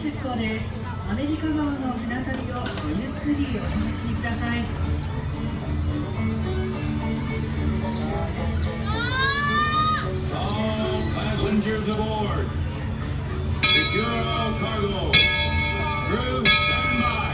出港です。アメリカ側の船旅をごゆっくりお楽しみください。All passengers aboard. Secure all cargo. Crew, stand by.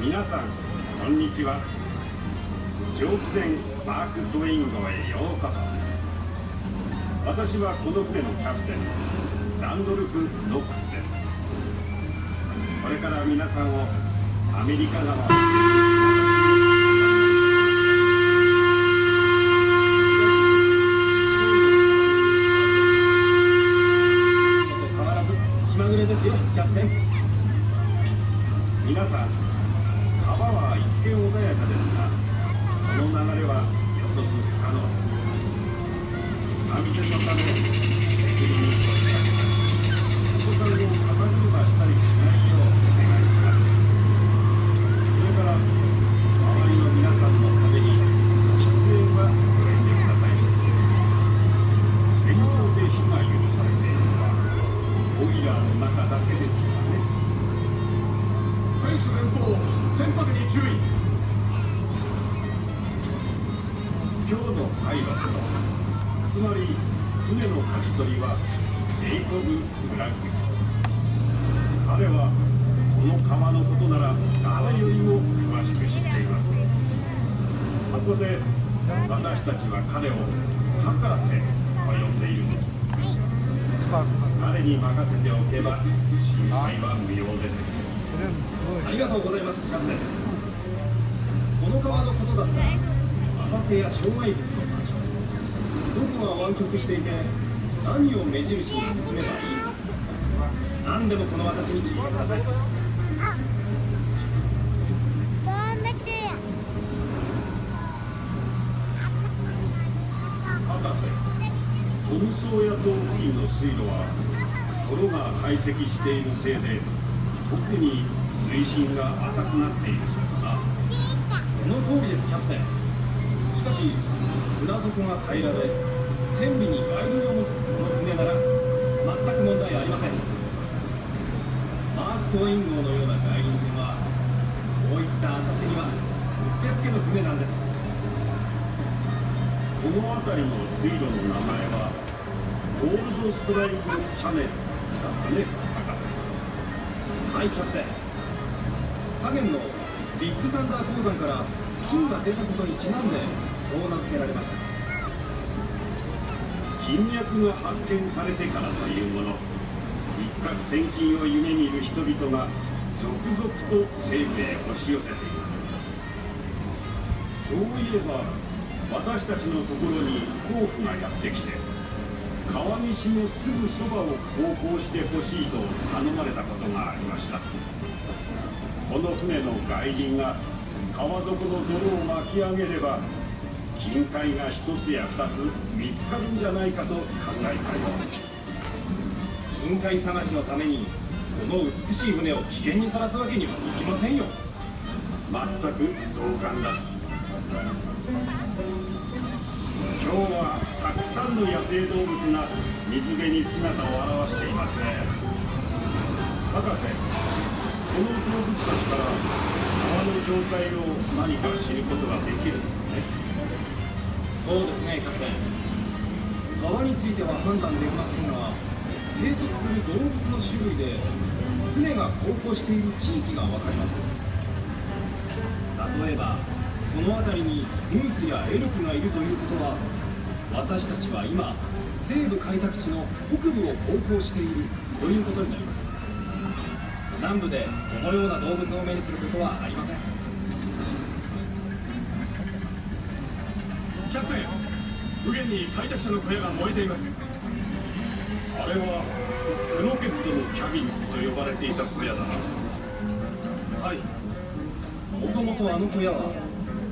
皆さんこんにちは。蒸気船マーク・トウェイン号へようこそ。私はこの船のキャプテンランドルフ・ノックスです。これから皆さんをアメリカ側必ず気まぐれですよ、キャプテン。皆さん、川は一見穏やかですが、その流れは予測不可能です。安全のため、手すりに腰掛けたり、お子さんを肩車したりしないようお願いします。それから、周りの皆さんのために、喫煙はご遠慮ください。戦場で火が許されているのは、ボイラーの中だけですよね。選手前方、船舶に注意。今日のパイロット、つまり船の舵取りはジェイコブ・ブラックス。彼はこの川のことなら誰よりも詳しく知っています。そこで私たちは彼を博士と呼んでいるんです。彼に任せておけば心配は無用です。ありがとうございます、キャプテン。この川のことだったら浅瀬や障害物の場所、どこが湾曲していて何を目印に進めばいいのか、何でもこの私に聞いてください。博士、トムソーヤ島付近の水路は泥が堆積しているせいで特に水深が浅くなっているそうだな。その通りです、キャプテン。しかし船底が平らで船尾にガイドを持つこの船なら全く問題ありません。マーク・トウェイン号のような外輪船はこういった浅瀬にはうってつけの船なんです。この辺りの水路の名前はゴールドストライクチャネルだったね、博士。はい、キャプテン。左舷のビッグサンダー鉱山から金が出たことにちなんでそう名付けられました。金脈が発見されてからというもの、一攫千金を夢見る人々が続々と西部へ押し寄せています。そういえば私たちのところに甲府がやってきて、川岸のすぐそばを航行してほしいと頼まれたことがありました。この船の外輪が川底の泥を巻き上げれば、金塊が1つや2つ見つかるんじゃないかと考えたようです。金塊探しのためにこの美しい船を危険にさらすわけにはいきませんよ。全く同感だ。今日はたくさんの野生動物が水辺に姿を現していますね。博士、この動物たちから川の状態を何か知ることができるのね。そうですね、キャプテン。川については判断できませんが、生息する動物の種類で船が航行している地域が分かります。例えばこの辺りにムースやエルクがいるということは、私たちは今西部開拓地の北部を航行しているということになります。南部でこのような動物を目にすることはありません。キャプテン、右舷に開拓者の小屋が燃えています。あれはクロケットのキャビンと呼ばれていた小屋だな。はい、もともとあの小屋は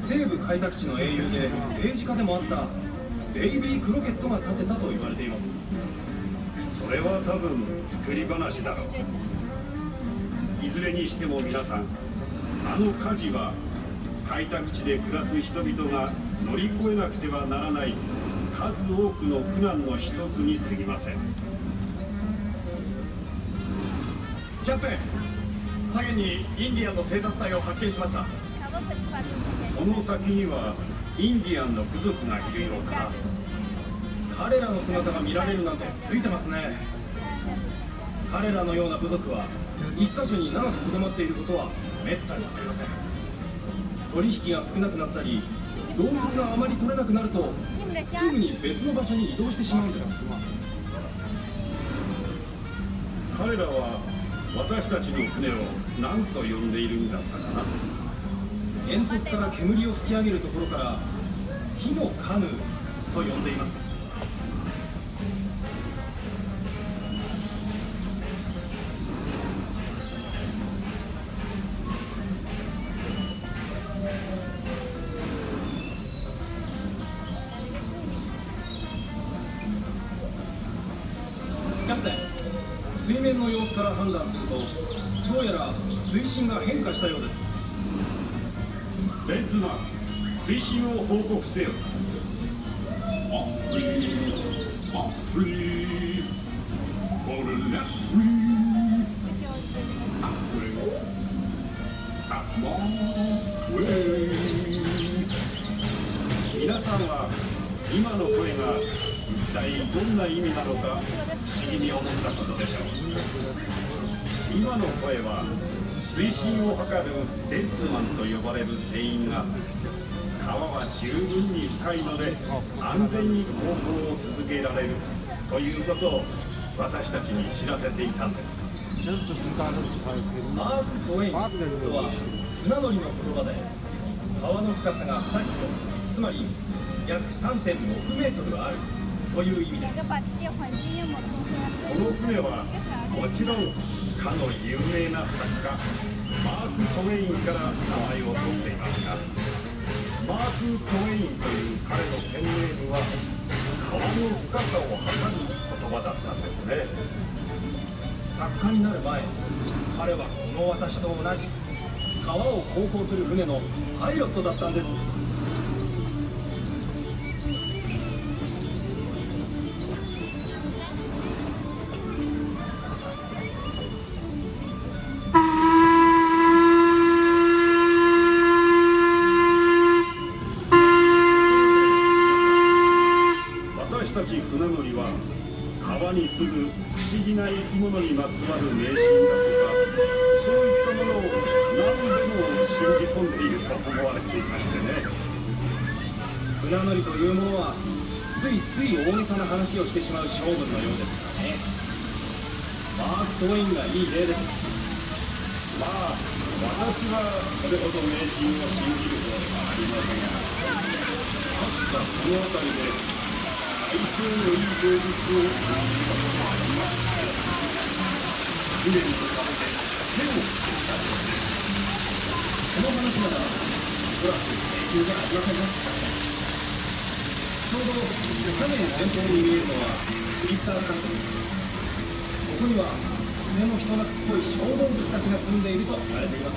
西部開拓地の英雄で政治家でもあったデイビー・クロケットが建てたと言われています。それは多分作り話だろう。いずれにしても皆さん、あの火事は開拓地で暮らす人々が乗り越えなくてはならない数多くの苦難の一つに過ぎません。キャプテン、左舷にインディアンの偵察隊を発見しました。その先にはインディアンの部族がいるようだな。彼らの姿が見られるなんてついてますね。彼らのような部族は一箇所に長く留まっていることはめったにありません。取引が少なくなったり動物があまり取れなくなるとすぐに別の場所に移動してしまうんです。彼らは私たちの船を何と呼んでいるんだったかな。煙突から煙を吹き上げるところから火のカヌーと呼んでいます。キャプテン、水面の様子から判断するとどうやら水深が変化したようです。レッズマン、水深を報告せよ。フリー、フリー、フォルレスフリー、フリー、モンウェイ。皆さんは今の声が一体どんな意味なのか不思議に思ったことでしょう。今の声は水深を測るレッズマンと呼ばれる船員が、川は十分に深いので安全に航行を続けられるということを私たちに知らせていたんです。マーク・トウェインとは船乗りの言葉で、川の深さが2キロ、つまり約 3.6 メートルあるという意味です。この船はもちろんかの有名な作家マーク・トウェインから名前を取っていますが、マーク・トウェインという彼のペンネームは川の深さを測る言葉だったんですね。作家になる前、彼はこの私と同じ川を航行する船のパイロットだったんです。私たち船乗りは川に住む不思議な生き物にまつわる迷信だとか、そういったものを何でも信じ込んでいると思われていましてね。船乗りというものはついつい大げさな話をしてしまう性分のようですからね。マーク・トウェインがいい例です。まあ私はそれほど迷信を信じるほどではありませんが、確かこの辺りで相性のいい動物を感じたことがありますね。船に乗されて手をつけたのです。この話ならおそらく迷宮じゃありませんね。ちょうど画面前方に見えるのはクリスタルカントです。ここには目の人懐っこい小動物たちが住んでいると言われています。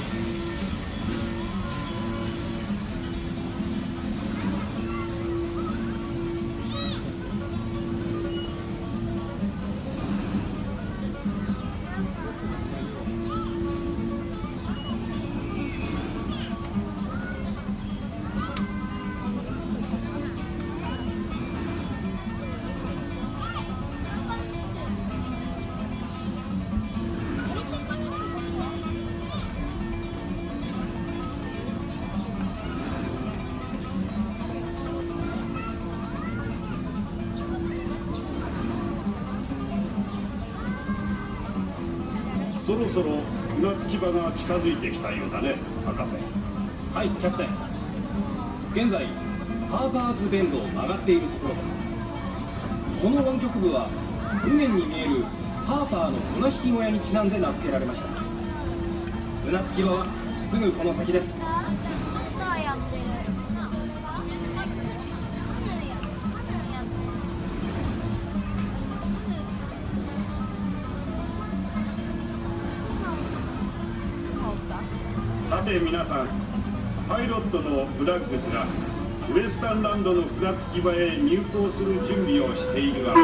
そろそろ船着き場が近づいてきたようだね、博士。はい、キャプテン。現在ハーバーズベンドを曲がっているところです。この湾曲部は海面に見えるハーパーの船引き小屋にちなんで名付けられました。船着き場はすぐこの先です。さて皆さん、パイロットのブラッグスがウエスタンランドの船着き場へ入港する準備をしている間、